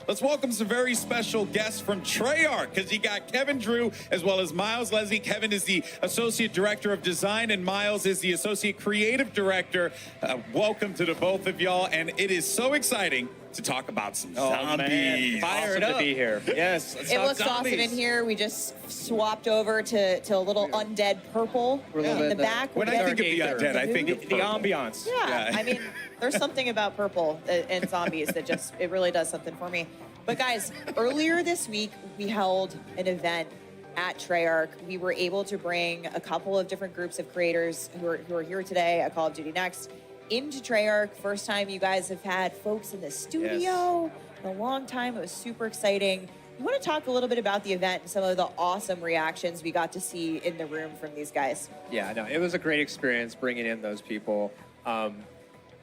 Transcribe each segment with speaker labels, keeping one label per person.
Speaker 1: let's welcome some very special guests from Treyarch, because you got Kevin Drew as well as Miles Leslie. Kevin is the Associate Director of Design and Miles is the Associate Creative Director. Welcome to the both of y'all, and it is so exciting to talk about some zombies.
Speaker 2: Man. Fired
Speaker 3: awesome
Speaker 2: up
Speaker 3: to be here.
Speaker 2: Yes,
Speaker 4: It looks awesome in here. We just swapped over to a little undead purple in the back.
Speaker 1: When I think of the undead, I think of
Speaker 2: the
Speaker 1: purple.
Speaker 2: ambiance.
Speaker 4: Yeah, I mean, there's something about purple and zombies that just, it really does something for me. But guys, earlier this week, we held an event at Treyarch. We were able to bring a couple of different groups of creators who are here today at Call of Duty Next into Treyarch. First time you guys have had folks in the studio in a long time. It was super exciting. You want to talk a little bit about the event and some of the awesome reactions we got to see in the room from these guys?
Speaker 3: Yeah, no, it was a great experience bringing in those people.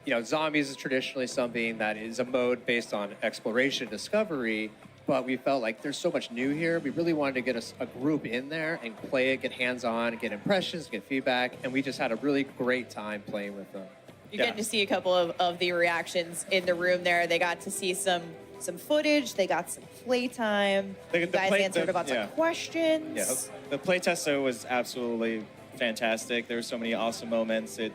Speaker 3: You know, zombies is traditionally something that is a mode based on exploration, discovery, but we felt like there's so much new here. We really wanted to get a group in there and play it, get hands-on, get impressions, get feedback, and we just had a really great time playing with them.
Speaker 4: You get to see a couple of the reactions in the room there. They got to see some footage. They got some playtime. You guys answered about some questions.
Speaker 2: Yeah, the playtest was absolutely fantastic. There were so many awesome moments. It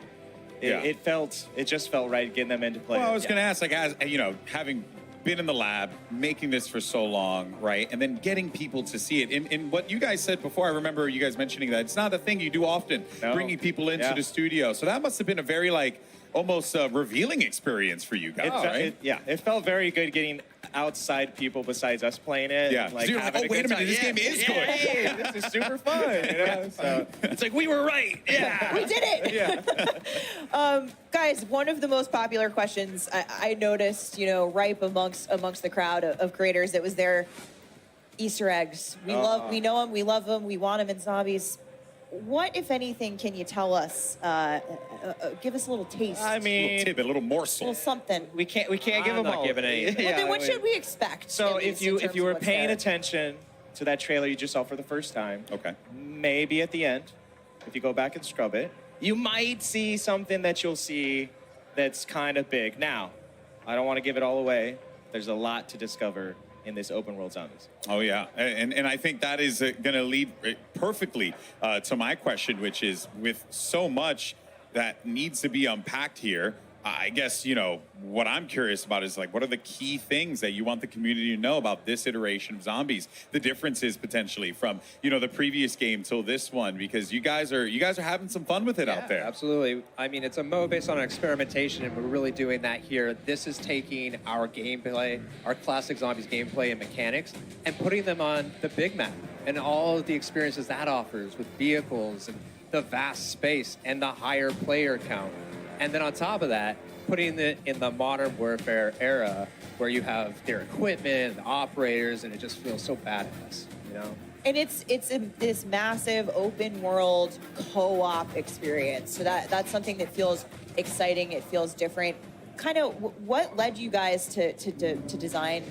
Speaker 2: just felt right getting them into play.
Speaker 1: Well, I was going to ask, like, as you know, having been in the lab, making this for so long, right, and then getting people to see it. And what you guys said before, I remember you guys mentioning that it's not a thing you do often, bringing people into the studio. So that must have been a very, like, almost revealing experience for you guys, right?
Speaker 2: It felt very good getting outside people besides us playing it.
Speaker 1: Yeah,
Speaker 2: like,
Speaker 1: so you're like, oh, wait a minute, this game is good.
Speaker 2: Hey, this is super fun. You know? So
Speaker 1: it's like, we were right. Yeah.
Speaker 4: We did it.
Speaker 2: Yeah.
Speaker 4: Guys, one of the most popular questions I noticed, you know, ripe amongst the crowd of creators that was there, Easter eggs. We know them, we love them, we want them in zombies. What, if anything, can you tell us? Give us a little taste.
Speaker 2: I mean,
Speaker 1: a little tidbit, a little morsel.
Speaker 4: A little something.
Speaker 2: we can't give them
Speaker 3: not
Speaker 2: all.
Speaker 3: giving any.
Speaker 4: Well, then what should we expect?
Speaker 2: So
Speaker 4: at
Speaker 2: if
Speaker 4: least in terms
Speaker 2: you
Speaker 4: of
Speaker 2: were
Speaker 4: what's
Speaker 2: paying
Speaker 4: there?
Speaker 2: attention to that trailer you just saw for the first time,
Speaker 1: Okay.
Speaker 2: maybe at the end, if you go back and scrub it, you might see something that you'll see that's kind of big. Now, I don't want to give it all away. There's a lot to discover in this open world zombies.
Speaker 1: Oh, yeah. And I think that is going to lead perfectly to my question, which is, with so much that needs to be unpacked here, I guess, you know, what I'm curious about is, like, what are the key things that you want the community to know about this iteration of zombies? The differences potentially from, you know, the previous game till this one, because you guys are having some fun with it out there.
Speaker 3: Absolutely. I mean, it's a mode based on experimentation, and we're really doing that here. This is taking our gameplay, our classic zombies gameplay and mechanics, and putting them on the big map and all of the experiences that offers with vehicles and the vast space and the higher player count. And then on top of that, putting it in the modern warfare era where you have their equipment, the operators, and it just feels so badass, you know?
Speaker 4: And it's this massive open world co-op experience. So that's something that feels exciting. It feels different. Kind of what led you guys to design,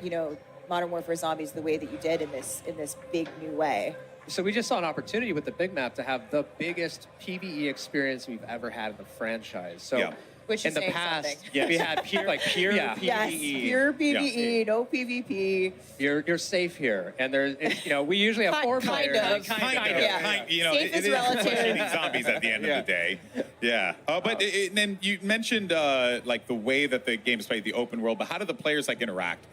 Speaker 4: you know, Modern Warfare Zombies the way that you did in this big new way?
Speaker 3: So we just saw an opportunity with the big map to have the biggest PvE experience we've ever had in the franchise. So
Speaker 4: Which
Speaker 3: in
Speaker 4: is
Speaker 3: the
Speaker 4: saying
Speaker 3: past,
Speaker 4: something.
Speaker 3: we had pure PvE.
Speaker 4: Yes, pure PvE, no PvP.
Speaker 3: You're safe here, and there's, you know, we usually have four players.
Speaker 1: You know,
Speaker 4: Safe
Speaker 1: it
Speaker 4: is
Speaker 1: is
Speaker 4: relative.
Speaker 1: zombies at the end of the day. Yeah. But then you mentioned like the way that the game is played, the open world. But how do the players like interact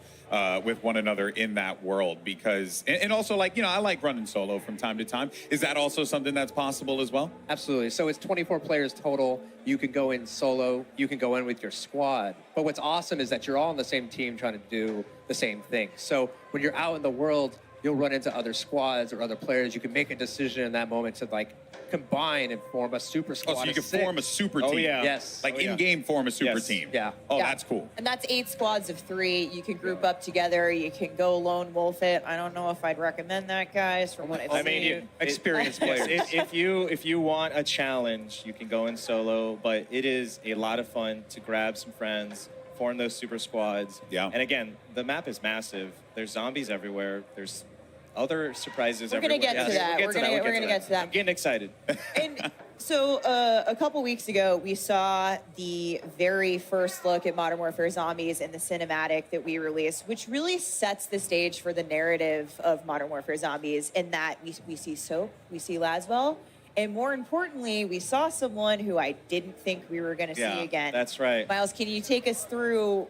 Speaker 1: with one another in that world? Because and also, like, you know, I like running solo from time to time. Is that also something that's possible as well?
Speaker 3: Absolutely. So it's 24 players total. You can go in solo. You can go in with your squad. But what's awesome is that you're all on the same team trying to do the same thing. So when you're out in the world, you'll run into other squads or other players. You can make a decision in that moment to, like, combine and form a super squad.
Speaker 1: Oh, so you can
Speaker 3: of
Speaker 1: form a super team.
Speaker 2: yeah.
Speaker 3: Yes.
Speaker 1: Like in-game form a super team.
Speaker 3: Yeah.
Speaker 1: Oh,
Speaker 4: Yeah.
Speaker 1: that's cool.
Speaker 4: And that's 8 squads of 3. You can group up together. You can go lone wolf it. I don't know if I'd recommend that, guys, from what I've seen.
Speaker 2: I mean,
Speaker 3: Experienced players.
Speaker 2: if you want a challenge, you can go in solo, but it is a lot of fun to grab some friends, form those super squads.
Speaker 1: Yeah.
Speaker 2: And again, the map is massive. There's zombies everywhere. There's other surprises
Speaker 4: We're
Speaker 2: everywhere.
Speaker 4: gonna get to that. We're gonna get to that.
Speaker 2: I'm getting excited.
Speaker 4: And So a couple weeks ago, we saw the very first look at Modern Warfare Zombies in the cinematic that we released, which really sets the stage for the narrative of Modern Warfare Zombies in that we see Soap, we see Laswell, and more importantly, we saw someone who I didn't think we were going to see again.
Speaker 2: That's right.
Speaker 4: Miles, can you take us through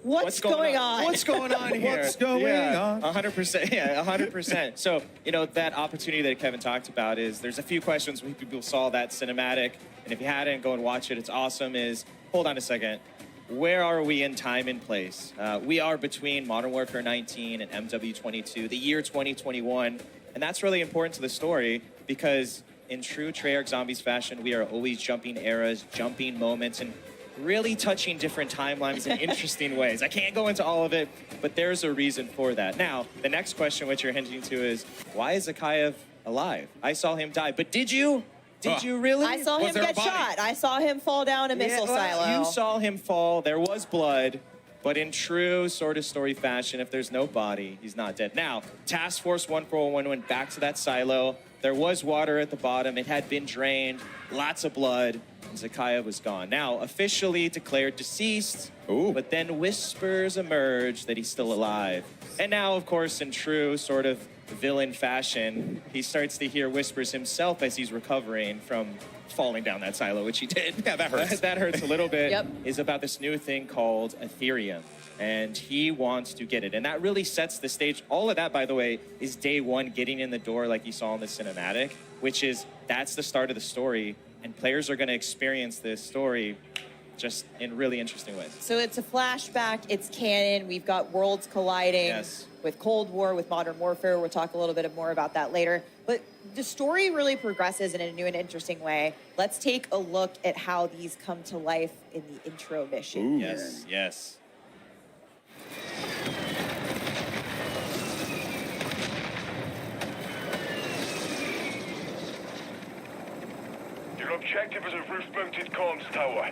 Speaker 4: what's going on?
Speaker 2: What's going on here?
Speaker 1: What's going on?
Speaker 2: 100%. Yeah, 100%. So, that opportunity that Kevin talked about is there's a few questions when people saw that cinematic. And if you hadn't, go and watch it. It's awesome. Hold on a second. Where are we in time and place? We are between Modern Warfare 19 and MW22, the year 2021. And that's really important to the story because in true Treyarch Zombies fashion, we are always jumping eras, jumping moments, and really touching different timelines in interesting ways. I can't go into all of it, but there's a reason for that. Now, the next question, which you're hinting to, is why is Zakayev alive? I saw him die, but did you? Did you really?
Speaker 4: I saw him get shot. I saw him fall down a missile silo.
Speaker 2: You saw him fall. There was blood. But in true sort of story fashion, if there's no body, he's not dead. Now, Task Force 141 went back to that silo. There was water at the bottom. It had been drained. Lots of blood. And Zakayev was gone. Now, officially declared deceased.
Speaker 1: Ooh.
Speaker 2: But then whispers emerged that he's still alive. And now, of course, in true sort of villain fashion, he starts to hear whispers himself as he's recovering from falling down that silo, which he did.
Speaker 1: Yeah, that hurts.
Speaker 2: That hurts a little bit.
Speaker 4: Yep.
Speaker 2: Is about this new thing called Ethereum. And he wants to get it. And that really sets the stage. All of that, by the way, is day one getting in the door like you saw in the cinematic, which is that's the start of the story. And players are going to experience this story just in really interesting ways.
Speaker 4: So it's a flashback, it's canon, we've got worlds colliding
Speaker 2: Yes.
Speaker 4: with Cold War, with Modern Warfare. We'll talk a little bit more about that later. But the story really progresses in a new and interesting way. Let's take a look at how these come to life in the intro mission.
Speaker 1: Ooh.
Speaker 2: Yes, yes.
Speaker 5: Your objective is a roof-mounted comms tower.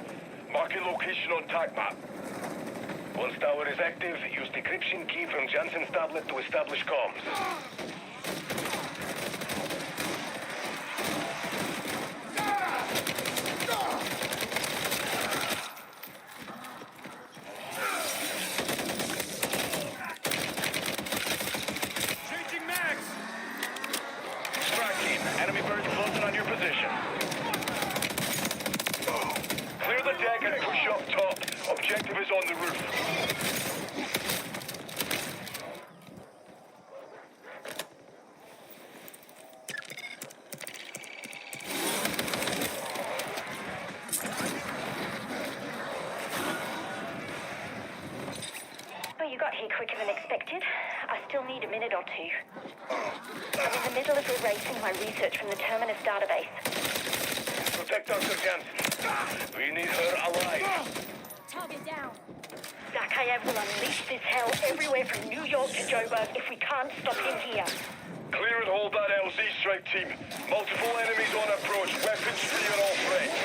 Speaker 5: Marking location on TAC map. Once tower is active, use decryption key from Jansen's tablet to establish comms. Changing mags! Strike team, enemy birds closing on your position. Clear the deck and push up top. Objective is on the roof.
Speaker 6: Well, you got here quicker than expected. I still need a minute or two. I'm in the middle of erasing my research from the Terminus database.
Speaker 5: Protect Dr. Jansen. We need her alive.
Speaker 6: Target down. Zakayev will unleash this hell everywhere from New York to Joburg if we can't stop him here.
Speaker 5: Clear and hold that LZ strike team. Multiple enemies on approach. Weapons free on all threats.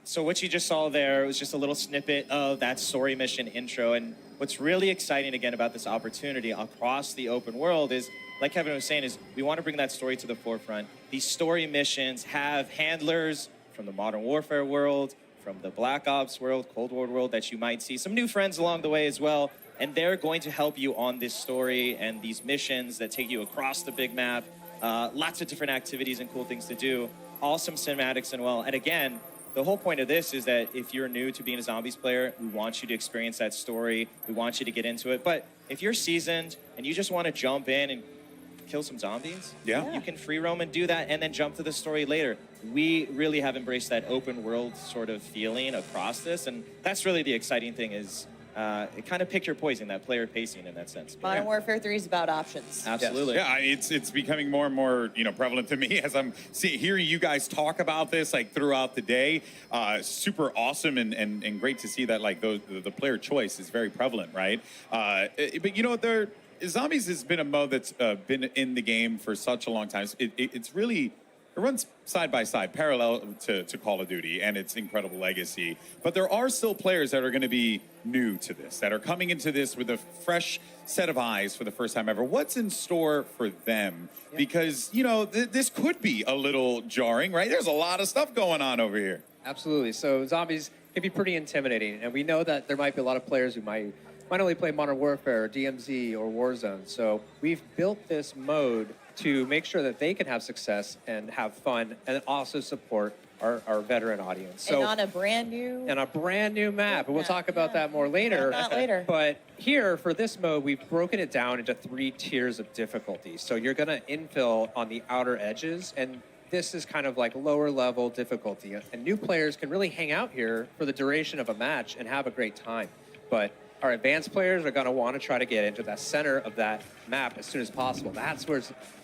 Speaker 2: So what you just saw there was just a little snippet of that story mission intro. And what's really exciting again about this opportunity across the open world is, like Kevin was saying, is we want to bring that story to the forefront. These story missions have handlers from the Modern Warfare world, from the Black Ops world, Cold War world that you might see. Some new friends along the way as well. And they're going to help you on this story and these missions that take you across the big map. Lots of different activities and cool things to do. Awesome cinematics and well. And again, the whole point of this is that if you're new to being a Zombies player, we want you to experience that story. We want you to get into it. But if you're seasoned and you just want to jump in and kill some zombies,
Speaker 1: Yeah.
Speaker 2: you can free roam and do that and then jump to the story later. We really have embraced that open world sort of feeling across this. And that's really the exciting thing is kind of pick your poison, that player pacing in that sense.
Speaker 4: Modern Warfare 3 is about options.
Speaker 2: Absolutely.
Speaker 1: Yeah, it's becoming more and more prevalent to me as I'm hearing you guys talk about this like throughout the day. Super awesome and great to see that like the player choice is very prevalent, right? But Zombies has been a mode that's been in the game for such a long time. It's really It runs side by side, parallel to Call of Duty and its incredible legacy. But there are still players that are going to be new to this, that are coming into this with a fresh set of eyes for the first time ever. What's in store for them? Because, you know, this could be a little jarring, right? There's a lot of stuff going on over here.
Speaker 3: Absolutely. So zombies can be pretty intimidating, and we know that there might be a lot of players who might only play Modern Warfare, or DMZ, or Warzone. So we've built this mode to make sure that they can have success and have fun, and also support our veteran audience. So
Speaker 4: and on a brand new
Speaker 3: map, and we'll talk about that more later.
Speaker 4: Not later.
Speaker 3: But here, for this mode, we've broken it down into 3 tiers of difficulty. So you're going to infill on the outer edges, and this is kind of like lower level difficulty. And new players can really hang out here for the duration of a match and have a great time. But our advanced players are going to want to try to get into the center of that map as soon as possible. That's where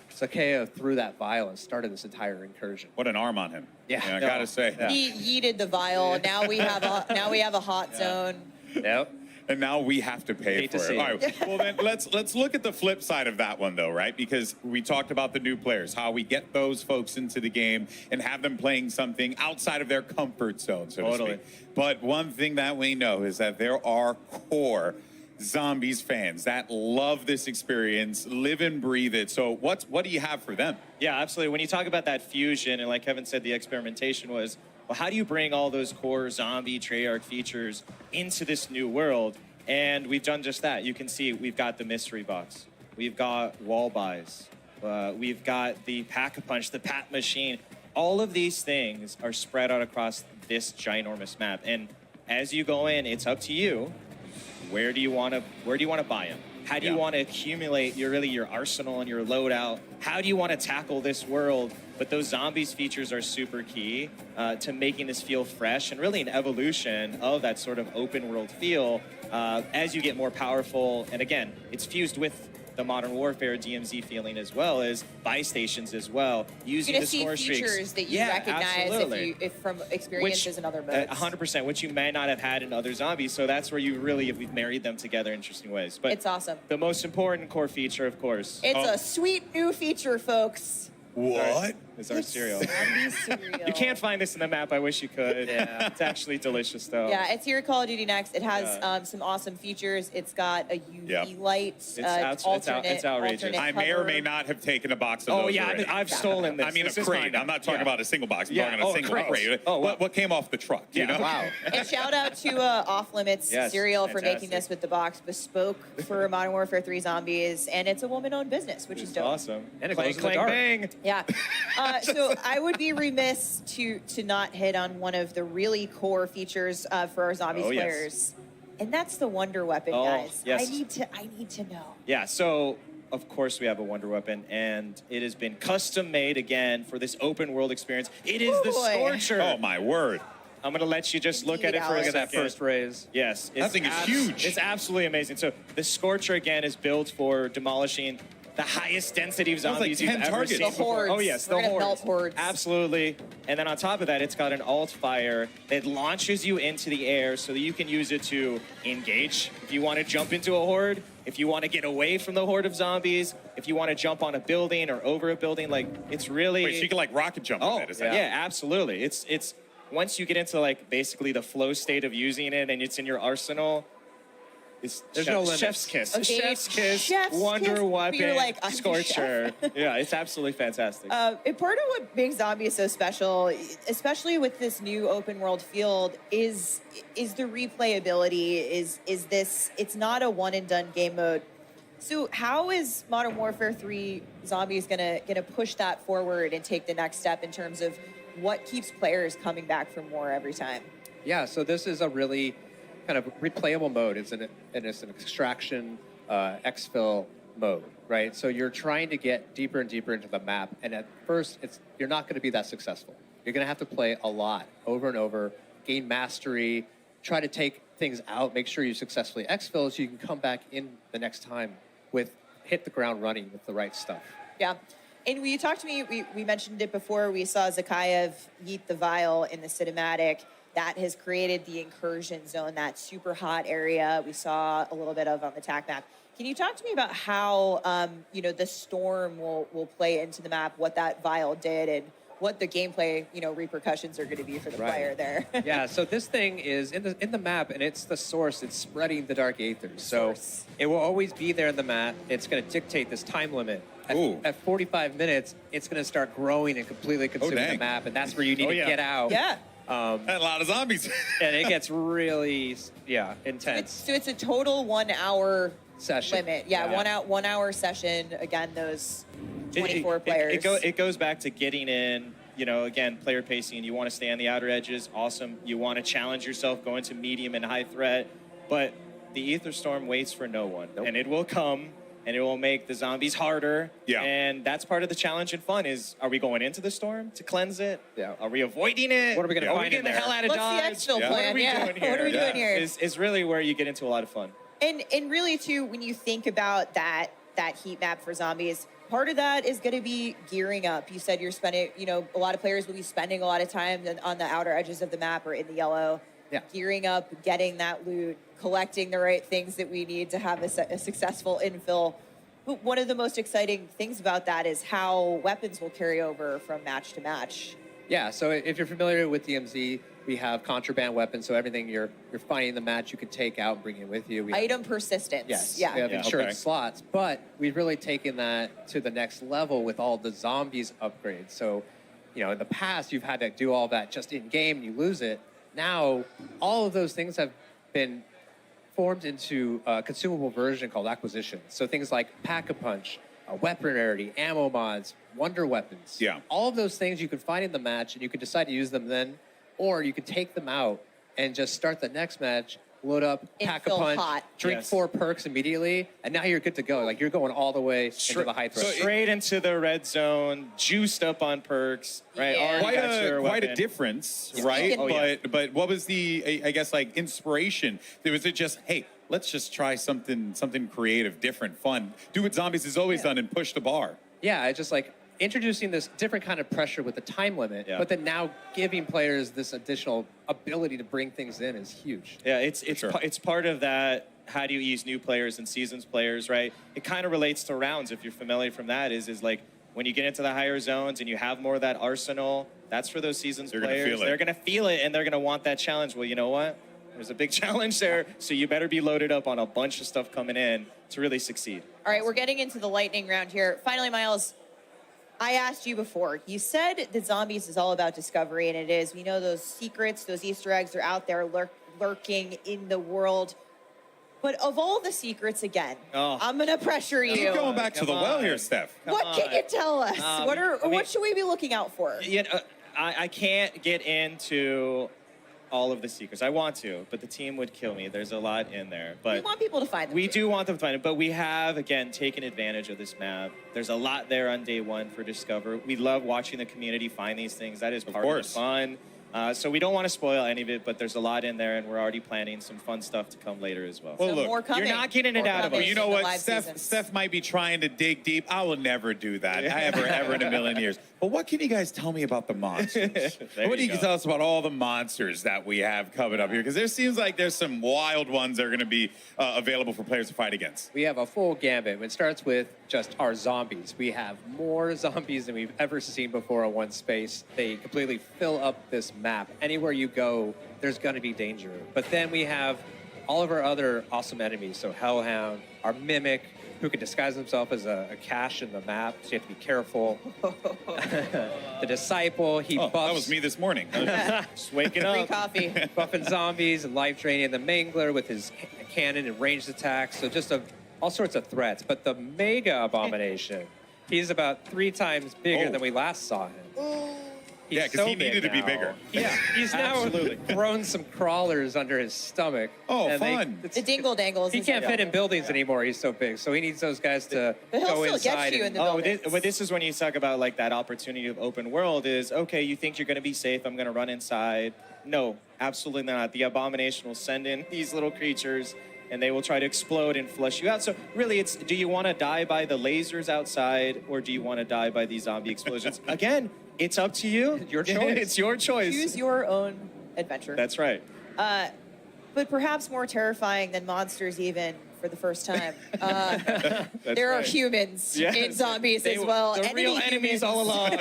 Speaker 3: Sakeo threw that vial and started this entire incursion.
Speaker 1: What an arm on him.
Speaker 3: Yeah.
Speaker 1: I gotta say.
Speaker 3: Yeah.
Speaker 4: He yeeted the vial. Now we have a hot zone.
Speaker 3: Yep.
Speaker 1: And now we have to pay
Speaker 3: Hate
Speaker 1: for
Speaker 3: to
Speaker 1: it.
Speaker 3: see
Speaker 1: All
Speaker 3: it.
Speaker 1: right. Well, then let's look at the flip side of that one, though, right? Because we talked about the new players, how we get those folks into the game and have them playing something outside of their comfort zone, so to speak. But one thing that we know is that there are core Zombies fans that love this experience, live and breathe it. So what do you have for them?
Speaker 2: Yeah, absolutely. When you talk about that fusion, and like Kevin said, the experimentation was, well, how do you bring all those core zombie Treyarch features into this new world? And we've done just that. You can see we've got the mystery box. We've got wall buys. We've got the pack-a-punch, the pat machine. All of these things are spread out across this ginormous map. And as you go in, it's up to you. Where do you want to buy them? How do you want to accumulate your arsenal and your loadout? How do you want to tackle this world? But those zombies features are super key to making this feel fresh and really an evolution of that sort of open world feel as you get more powerful. And again, it's fused with the Modern Warfare DMZ feeling as well as buy stations as well. Using
Speaker 4: You're
Speaker 2: the
Speaker 4: gonna
Speaker 2: score
Speaker 4: see
Speaker 2: streaks.
Speaker 4: features that you
Speaker 2: Yeah,
Speaker 4: recognize
Speaker 2: absolutely.
Speaker 4: if from experiences in other modes.
Speaker 2: 100%, which you may not have had in other zombies. So that's where we've married them together in interesting ways. But
Speaker 4: It's awesome.
Speaker 2: The most important core feature, of course,
Speaker 4: It's a sweet new feature, folks.
Speaker 1: What?
Speaker 2: is our cereal.
Speaker 4: Zombie cereal.
Speaker 2: You can't find this in the map. I wish you could.
Speaker 3: Yeah.
Speaker 2: It's actually delicious, though.
Speaker 4: Yeah, it's here at Call of Duty Next. It has some awesome features. It's got a UV light,
Speaker 2: It's
Speaker 4: alternate,
Speaker 2: outrageous.
Speaker 4: alternate
Speaker 1: I may or
Speaker 4: cover.
Speaker 1: may not have taken a box of
Speaker 2: Oh,
Speaker 1: those
Speaker 2: yeah,
Speaker 1: already.
Speaker 2: I've stolen this.
Speaker 1: I mean,
Speaker 2: This
Speaker 1: a
Speaker 2: is
Speaker 1: crate.
Speaker 2: mine.
Speaker 1: I'm not talking
Speaker 2: Yeah.
Speaker 1: about a single box. I'm
Speaker 2: Yeah.
Speaker 1: talking a single
Speaker 2: crate.
Speaker 1: crate.
Speaker 2: Oh, wow.
Speaker 1: What came off the truck, you know?
Speaker 2: Wow.
Speaker 4: And shout out to Off Limits
Speaker 2: Yes,
Speaker 4: Cereal for making
Speaker 2: fantastic.
Speaker 4: this with the box bespoke for Modern Warfare 3 Zombies, and it's a woman-owned business, which is
Speaker 2: It's
Speaker 4: dope.
Speaker 2: awesome.
Speaker 3: And it
Speaker 2: Clang,
Speaker 3: glows in the
Speaker 2: clang,
Speaker 3: dark.
Speaker 2: bang.
Speaker 4: Yeah. So I would be remiss to not hit on one of the really core features for our Zombies
Speaker 2: Oh, yes.
Speaker 4: players, and that's the Wonder Weapon,
Speaker 2: Oh,
Speaker 4: guys.
Speaker 2: yes.
Speaker 4: I need to know.
Speaker 2: Yeah, so of course we have a Wonder Weapon, and it has been custom made again for this open world experience. It is the
Speaker 4: Boy.
Speaker 2: Scorcher.
Speaker 1: Oh, my word.
Speaker 2: I'm gonna let you just look at it for a
Speaker 4: Look
Speaker 3: Look at that
Speaker 2: second.
Speaker 3: first raise.
Speaker 2: Yes,
Speaker 1: That thing is huge.
Speaker 2: It's absolutely amazing. So the Scorcher again is built for demolishing the highest density of
Speaker 1: Sounds like
Speaker 2: zombies
Speaker 1: 10
Speaker 2: you've ever
Speaker 1: targets.
Speaker 2: seen
Speaker 1: The
Speaker 2: before.
Speaker 4: hordes.
Speaker 2: Oh yes,
Speaker 4: We're
Speaker 2: the
Speaker 4: gonna
Speaker 2: hordes.
Speaker 4: melt hordes.
Speaker 2: Absolutely. And then on top of that, it's got an alt fire that launches you into the air so that you can use it to engage. If you want to jump into a horde, if you want to get away from the horde of zombies, if you want to jump on a building or over a building, like it's really.
Speaker 1: Wait, so you can like rocket jump
Speaker 2: Oh,
Speaker 1: with it, is that
Speaker 2: yeah, absolutely. It's once you get into like basically the flow state of using it and it's in your arsenal, it's
Speaker 3: There's no limits.
Speaker 2: chef's kiss.
Speaker 4: Okay,
Speaker 2: Chef's kiss,
Speaker 4: chef's
Speaker 2: Wonder
Speaker 4: kiss, but you're
Speaker 2: Weapon,
Speaker 4: like, I'm the
Speaker 2: Scorcher. Yeah, it's absolutely fantastic.
Speaker 4: And part of what makes Zombies so special, especially with this new open world field, is the replayability. Is this? It's not a one and done game mode. So how is Modern Warfare 3 Zombies gonna push that forward and take the next step in terms of what keeps players coming back for more every time?
Speaker 3: Yeah, so this is a really kind of replayable mode. It's an extraction exfil mode, right? So you're trying to get deeper and deeper into the map, and at first, you're not going to be that successful. You're going to have to play a lot, over and over, gain mastery, try to take things out, make sure you successfully exfil so you can come back in the next time hit the ground running with the right stuff.
Speaker 4: Yeah. And when you talked to me, we mentioned it before, we saw Zakayev yeet the vial in the cinematic. That has created the incursion zone, that super hot area we saw a little bit of on the TAC map. Can you talk to me about how, the storm will play into the map, what that vial did, and what the gameplay, repercussions are going to be for the player there.
Speaker 3: Yeah, so this thing is in the map, and it's the source. It's spreading the dark aethers. So
Speaker 4: Source.
Speaker 3: it will always be there in the map. It's going to dictate this time limit.
Speaker 1: Ooh.
Speaker 3: At 45 minutes, it's going to start growing and completely consuming the
Speaker 1: dang.
Speaker 3: map, and that's where you need to
Speaker 2: yeah.
Speaker 3: get out.
Speaker 4: Yeah.
Speaker 1: A lot of zombies.
Speaker 3: And it gets really, intense.
Speaker 4: So it's a total 1 hour
Speaker 3: Session.
Speaker 4: limit. Yeah,
Speaker 3: Yeah.
Speaker 4: 1 hour session. Again, those 24
Speaker 2: It
Speaker 4: players.
Speaker 2: it goes back to getting in, again, player pacing. You want to stay on the outer edges, awesome. You want to challenge yourself, go into medium and high threat. But the Ether Storm waits for no one.
Speaker 3: Nope.
Speaker 2: And it will come, and it will make the zombies harder.
Speaker 1: Yeah.
Speaker 2: And that's part of the challenge and fun is, are we going into the storm to cleanse it?
Speaker 3: Yeah.
Speaker 2: Are we avoiding it?
Speaker 3: What are we gonna
Speaker 2: Are
Speaker 3: find
Speaker 2: we getting
Speaker 3: in
Speaker 2: the
Speaker 3: there?
Speaker 2: hell out of
Speaker 4: What's
Speaker 2: Dodge?
Speaker 4: the exfil
Speaker 1: Yeah.
Speaker 4: plan?
Speaker 2: What are we
Speaker 4: yeah.
Speaker 2: doing here?
Speaker 4: What are we doing here?
Speaker 2: Is really where you get into a lot of fun.
Speaker 4: And really too, when you think about that heat map for zombies, part of that is going to be gearing up. You said you're spending, a lot of players will be spending a lot of time on the outer edges of the map or in the yellow,
Speaker 3: Yeah.
Speaker 4: gearing up, getting that loot, collecting the right things that we need to have a successful infill. But one of the most exciting things about that is how weapons will carry over from match to match.
Speaker 3: Yeah, so if you're familiar with DMZ, we have contraband weapons, so everything you're finding in the match, you can take out and bring it with you. We have-
Speaker 4: Item persistence.
Speaker 3: Yes,
Speaker 4: Yeah.
Speaker 3: we have
Speaker 2: Yeah.
Speaker 3: insurance
Speaker 1: Okay.
Speaker 3: slots, but we've really taken that to the next level with all the zombies upgrades. So, in the past, you've had to do all that just in game, and you lose it. Now, all of those things have been formed into a consumable version called acquisition. So things like Pack-a-Punch, weapon rarity, ammo mods, wonder weapons.
Speaker 1: Yeah.
Speaker 3: All of those things you can find in the match, and you can decide to use them then, or you can take them out and just start the next match, load up, pack a
Speaker 4: Infill
Speaker 3: punch,
Speaker 4: hot.
Speaker 3: drink
Speaker 2: Yes.
Speaker 3: 4 perks immediately, and now you're good to go. Like you're going all the way into the high threat.
Speaker 2: Straight into the red zone, juiced up on perks, right?
Speaker 4: Yeah.
Speaker 2: Already got your
Speaker 1: Quite a
Speaker 2: weapon.
Speaker 1: difference,
Speaker 4: Yeah.
Speaker 1: right?
Speaker 4: Oh,
Speaker 2: yeah.
Speaker 1: But what was the I guess like inspiration? Was it just, hey, let's just try something creative, different, fun, do what Zombies has always done and push the bar?
Speaker 3: Yeah, it's just like introducing this different kind of pressure with the time limit,
Speaker 2: Yeah.
Speaker 3: but then now giving players this additional ability to bring things in is huge.
Speaker 2: Yeah, it's
Speaker 1: sure.
Speaker 2: it's part of that. How do you ease new players and seasons players, right? It kind of relates to rounds. If you're familiar from that, is like when you get into the higher zones and you have more of that arsenal. That's for those seasons
Speaker 1: They're gonna
Speaker 2: players.
Speaker 1: feel it.
Speaker 2: They're gonna feel it and they're gonna want that challenge. Well, you know what? There's a big challenge there, so you better be loaded up on a bunch of stuff coming in to really succeed.
Speaker 4: All right, we're getting into the lightning round here. Finally, Miles, I asked you before. You said that Zombies is all about discovery, and it is. We know those secrets, those Easter eggs are out there lurking in the world. But of all the secrets, again, I'm going to pressure you.
Speaker 1: Keep going back to the
Speaker 2: Come
Speaker 1: well
Speaker 2: on.
Speaker 1: here, Steph.
Speaker 4: What can you tell us? What should we be looking out for?
Speaker 2: I can't get into all of the secrets. I want to, but the team would kill me. There's a lot in there. But
Speaker 4: We want people to find them.
Speaker 2: we
Speaker 4: too.
Speaker 2: do want them to find it, but we have, again, taken advantage of this map. There's a lot there on day one for Discover. We love watching the community find these things. That is part of the
Speaker 1: course.
Speaker 2: fun. So we don't want to spoil any of it, but there's a lot in there, and we're already planning some fun stuff to come later as well.
Speaker 1: Well,
Speaker 4: So
Speaker 1: look,
Speaker 4: more coming.
Speaker 2: you're not getting it
Speaker 4: More
Speaker 2: out of
Speaker 4: coming
Speaker 2: us.
Speaker 1: You know
Speaker 4: in the
Speaker 1: what?
Speaker 4: live
Speaker 1: Steph,
Speaker 4: seasons.
Speaker 1: Steph might be trying to dig deep. I will never do that, ever in a million years. But what can you guys tell me about the monsters?
Speaker 2: There
Speaker 1: What do
Speaker 2: you
Speaker 1: you
Speaker 2: go.
Speaker 1: tell us about all the monsters that we have coming up here? Because there seems like there's some wild ones that are going to be available for players to fight against.
Speaker 3: We have a full gambit. It starts with just our zombies. We have more zombies than we've ever seen before in one space. They completely fill up this map. Anywhere you go, there's going to be danger. But then we have all of our other awesome enemies. So Hellhound, our Mimic, who can disguise himself as a cache in the map, so you have to be careful. The Disciple, he buffs...
Speaker 1: that was me this morning.
Speaker 2: Just waking
Speaker 4: Free
Speaker 2: up.
Speaker 4: coffee.
Speaker 3: buffing zombies and life draining the Mangler with his cannon and ranged attacks. So just all sorts of threats. But the Mega Abomination, he's about 3 times bigger
Speaker 1: Oh.
Speaker 3: than we last saw him. He's
Speaker 1: Yeah, 'cause he
Speaker 3: big
Speaker 1: needed to be
Speaker 3: now.
Speaker 1: bigger.
Speaker 3: Yeah, he's now
Speaker 2: Absolutely.
Speaker 3: grown some crawlers under his stomach.
Speaker 1: Oh,
Speaker 3: and
Speaker 1: fun.
Speaker 4: The dingle dangles.
Speaker 3: He
Speaker 4: is
Speaker 3: can't
Speaker 4: like-
Speaker 3: fit in buildings anymore. He's so big. So he needs those guys to
Speaker 4: But he'll
Speaker 3: go
Speaker 4: still get
Speaker 3: inside.
Speaker 4: you
Speaker 3: and-
Speaker 4: in the
Speaker 2: Oh,
Speaker 4: buildings.
Speaker 2: but this is when you talk about like that opportunity of open world is, okay, you think you're going to be safe. I'm going to run inside. No, absolutely not. The Abomination will send in these little creatures and they will try to explode and flush you out. So really, it's, do you want to die by the lasers outside or do you want to die by these zombie explosions? Again, it's up to you.
Speaker 3: Your choice.
Speaker 2: It's your choice.
Speaker 4: Choose your own adventure.
Speaker 2: That's right.
Speaker 4: But perhaps more terrifying than monsters even for the first time. There are
Speaker 2: right.
Speaker 4: humans
Speaker 2: Yes.
Speaker 4: in zombies
Speaker 2: They
Speaker 4: as
Speaker 2: were
Speaker 4: well.
Speaker 2: the real enemies
Speaker 4: humans.
Speaker 2: all along.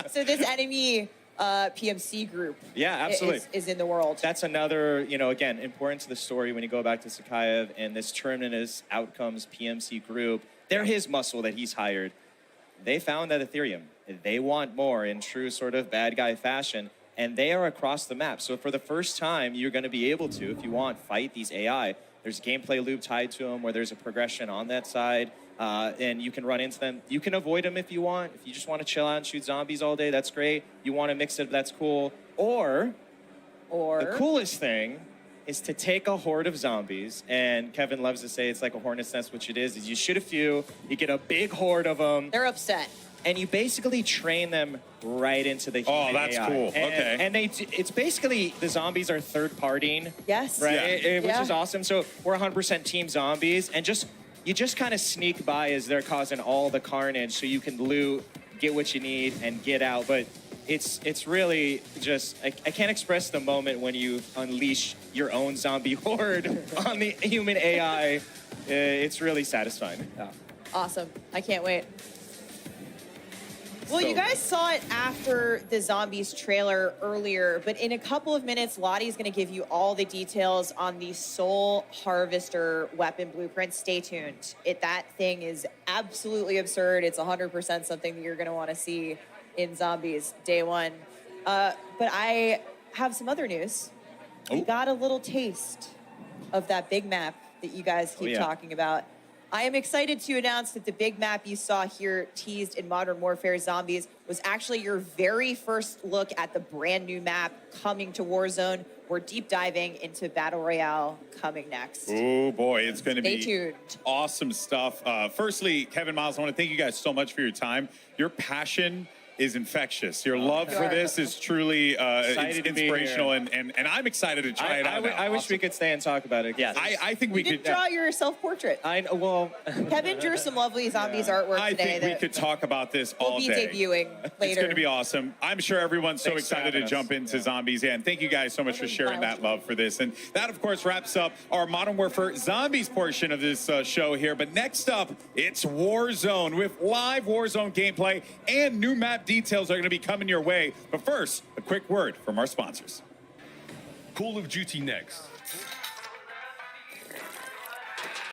Speaker 4: So this enemy PMC group
Speaker 2: Yeah, absolutely.
Speaker 4: is in the world.
Speaker 2: That's another, again, important to the story when you go back to Sakayev and this Terminus Outcomes PMC group. They're his muscle that he's hired. They found that Ethereum. They want more in true sort of bad guy fashion, and they are across the map. So for the first time, you're going to be able to, if you want, fight these AI. There's gameplay loop tied to them where there's a progression on that side, and you can run into them. You can avoid them if you want. If you just want to chill out and shoot zombies all day, that's great. You want to mix it, that's cool. Or the coolest thing is to take a horde of zombies, and Kevin loves to say it's like a hornet's nest, which it is you shoot a few, you get a big horde of them.
Speaker 4: They're upset.
Speaker 2: And you basically train them right into the human
Speaker 1: that's
Speaker 2: AI.
Speaker 1: cool.
Speaker 2: And,
Speaker 1: Okay.
Speaker 2: it's basically the zombies are third-partying,
Speaker 4: Yes.
Speaker 2: right?
Speaker 1: Yeah.
Speaker 2: Which is awesome. So we're 100% team zombies, and you just kind of sneak by as they're causing all the carnage, so you can loot, get what you need, and get out. But it's really just I can't express the moment when you unleash your own zombie horde on the human AI. It's really satisfying.
Speaker 3: Yeah.
Speaker 4: Awesome. I can't wait. Well,
Speaker 2: So-
Speaker 4: you guys saw it after the Zombies trailer earlier, but in a couple of minutes, Lottie's going to give you all the details on the Soul Harvester weapon blueprint. Stay tuned. That thing is absolutely absurd. It's 100% something that you're going to want to see in Zombies day one. But I have some other news. We got a little taste of that big map that you guys keep talking about. I am excited to announce that the big map you saw here teased in Modern Warfare Zombies was actually your very first look at the brand new map coming to Warzone. We're deep diving into Battle Royale coming next.
Speaker 1: Oh boy, it's going to
Speaker 4: Stay
Speaker 1: be
Speaker 4: tuned.
Speaker 1: awesome stuff. Firstly, Kevin, Miles, I want to thank you guys so much for your time. Your passion is infectious. Your love for this is truly
Speaker 2: Excited to be
Speaker 1: inspirational,
Speaker 2: here.
Speaker 1: and I'm excited to try it out. now.
Speaker 2: I wish we could stay and talk about it.
Speaker 3: Yes.
Speaker 1: I think we
Speaker 4: You did
Speaker 1: could.
Speaker 4: draw your self-portrait.
Speaker 2: Well,
Speaker 4: Kevin drew some lovely Zombies artwork
Speaker 1: I
Speaker 4: today
Speaker 1: think we
Speaker 4: that
Speaker 1: could talk about this all
Speaker 4: will be
Speaker 1: day.
Speaker 4: debuting later.
Speaker 1: It's going to be awesome. I'm sure everyone's so
Speaker 2: Thanks for
Speaker 1: excited to
Speaker 2: having us.
Speaker 1: jump into Zombies. Yeah, and thank you guys so much for sharing that love for this. And that, of course, wraps up our Modern Warfare Zombies portion of this show here. But next up, it's Warzone with live Warzone gameplay and new map details are going to be coming your way. But first, a quick word from our sponsors.
Speaker 5: Call of Duty next.